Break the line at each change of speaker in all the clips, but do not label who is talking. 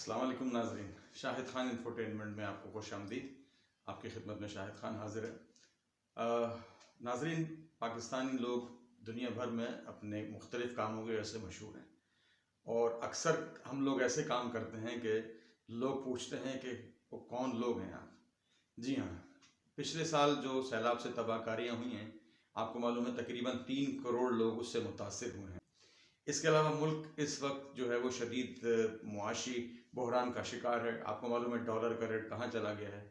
السلام علیکم ناظرین، شاہد خان انفوٹینمنٹ میں آپ کو خوش آمدید۔ آپ کی خدمت میں شاہد خان حاضر ہے۔ ناظرین، پاکستانی لوگ دنیا بھر میں اپنے مختلف کاموں کے وجہ سے مشہور ہیں، اور اکثر ہم لوگ ایسے کام کرتے ہیں کہ لوگ پوچھتے ہیں کہ وہ کون لوگ ہیں آپ۔ جی ہاں، پچھلے سال جو سیلاب سے تباہ کاریاں ہوئی ہیں، آپ کو معلوم ہے تقریباً 3 کروڑ لوگ اس سے متاثر ہوئے ہیں۔ اس کے علاوہ ملک اس وقت جو ہے وہ شدید معاشی بحران کا شکار ہے۔ آپ کو معلوم ہے ڈالر کا ریٹ کہاں چلا گیا ہے،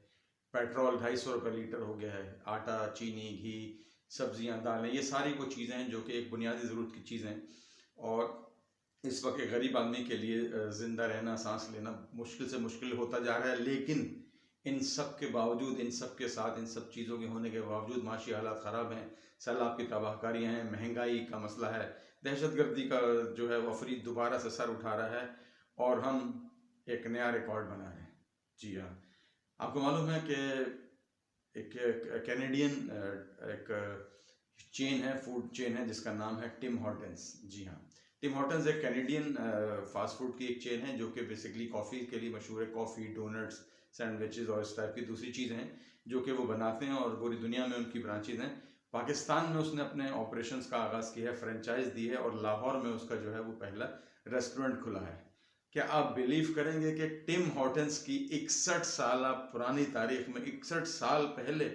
پیٹرول 250 روپے لیٹر ہو گیا ہے، آٹا، چینی، گھی، سبزیاں، دالیں، یہ ساری وہ چیزیں ہیں جو کہ ایک بنیادی ضرورت کی چیزیں ہیں، اور اس وقت ایک غریب آدمی کے لیے زندہ رہنا، سانس لینا مشکل سے مشکل ہوتا جا رہا ہے۔ لیکن ان سب کے باوجود، ان سب کے ساتھ، ان سب چیزوں کے ہونے کے باوجود معاشی حالات خراب ہیں، سیلاب کی تباہ کاریاں ہیں، مہنگائی کا مسئلہ ہے، دہشت گردی کا جو ہے وہ افریج دوبارہ سے سر اٹھا رہا ہے، اور ہم ایک نیا ریکارڈ بنا رہے ہیں۔ جی ہاں، آپ کو معلوم ہے کہ ایک کینیڈین ایک چین ہے، فوڈ چین ہے، جس کا نام ہے ٹم ہارٹنز۔ جی ہاں، ٹم ہارٹنز ایک کینیڈین فاسٹ فوڈ کی ایک چین ہے جو کہ بیسکلی کافی کے لیے مشہور ہے۔ کافی، ڈونٹس، سینڈوچز اور اس ٹائپ کی دوسری چیزیں ہیں جو کہ وہ بناتے ہیں، اور پوری دنیا میں ان کی برانچز ہیں۔ پاکستان میں اس نے اپنے آپریشنز کا آغاز کیا ہے، فرنچائز دی ہے، اور لاہور میں اس کا جو ہے وہ پہلا ریسٹورنٹ کھلا ہے۔ کیا آپ بیلیو کریں گے کہ ٹم ہارٹنز کی 61 سالہ پرانی تاریخ میں، 61 سال پہلے،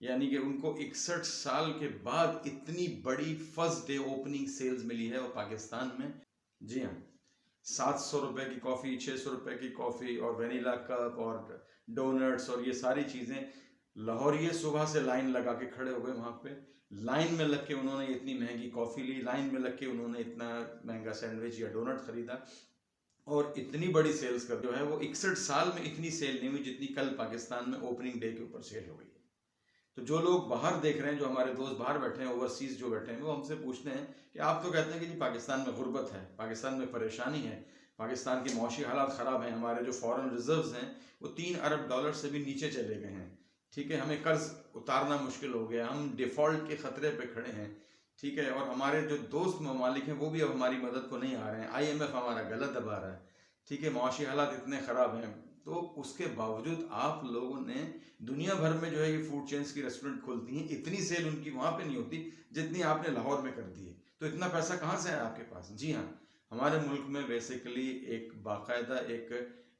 یعنی کہ ان کو 61 سال کے بعد اتنی بڑی فرسٹ ڈے اوپننگ سیلز ملی ہے وہ پاکستان میں؟ جی ہاں، 700 روپے کی کافی، 600 روپے کی کافی، اور وینیلا کپ، اور ڈونٹس، اور یہ ساری چیزیں۔ لاہوریے صبح سے لائن لگا کے کھڑے ہوئے وہاں پہ، لائن میں لگ کے انہوں نے اتنی مہنگی کافی لی، لائن میں لگ کے انہوں نے اتنا مہنگا سینڈوچ یا ڈونٹ خریدا، اور اتنی بڑی سیلز کر جو ہے وہ 61 سال میں اتنی سیل نہیں ہوئی جتنی کل پاکستان میں اوپننگ ڈے کے اوپر سیل ہو گئی ہے۔ تو جو لوگ باہر دیکھ رہے ہیں، جو ہمارے دوست باہر بیٹھے ہیں، اوورسیز جو بیٹھے ہیں، وہ ہم سے پوچھتے ہیں کہ آپ تو کہتے ہیں کہ جی پاکستان میں غربت ہے، پاکستان میں پریشانی ہے، پاکستان کی معاشی حالات خراب ہیں، ہمارے جو فورن ریزروز ہیں وہ 3 ارب ڈالر سے بھی نیچے چلے گئے ہیں، ٹھیک ہے، ہمیں قرض اتارنا مشکل ہو گیا، ہم ڈیفالٹ کے خطرے پہ کھڑے ہیں، ٹھیک ہے، اور ہمارے جو دوست ممالک ہیں وہ بھی اب ہماری مدد کو نہیں آ رہے ہیں، IMF ہمارا گلا دبا رہا ہے، ٹھیک ہے، معاشی حالات اتنے خراب ہیں۔ تو اس کے باوجود آپ لوگوں نے دنیا بھر میں جو ہے یہ فوڈ چینز کی ریسٹورنٹ کھولتی ہیں، اتنی سیل ان کی وہاں پہ نہیں ہوتی جتنی آپ نے لاہور میں کر دی ہے، تو اتنا پیسہ کہاں سے ہے آپ کے پاس؟ جی ہاں، ہمارے ملک میں بیسیکلی ایک باقاعدہ ایک،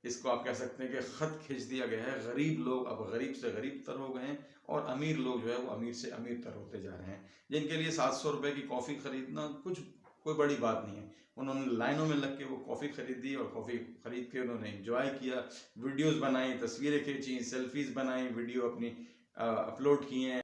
اس کو آپ کہہ سکتے ہیں کہ خط کھینچ دیا گیا ہے، غریب لوگ اب غریب سے غریب تر ہو گئے ہیں، اور امیر لوگ جو ہے وہ امیر سے امیر تر ہوتے جا رہے ہیں، جن کے لیے 700 روپے کی کافی خریدنا کوئی بڑی بات نہیں ہے۔ انہوں نے لائنوں میں لگ کے وہ کافی خریدی، اور کافی خرید کے انہوں نے انجوائے کیا، ویڈیوز بنائیں، تصویریں کھینچیں، سیلفیز بنائیں، ویڈیو اپنی اپلوڈ کیے ہیں،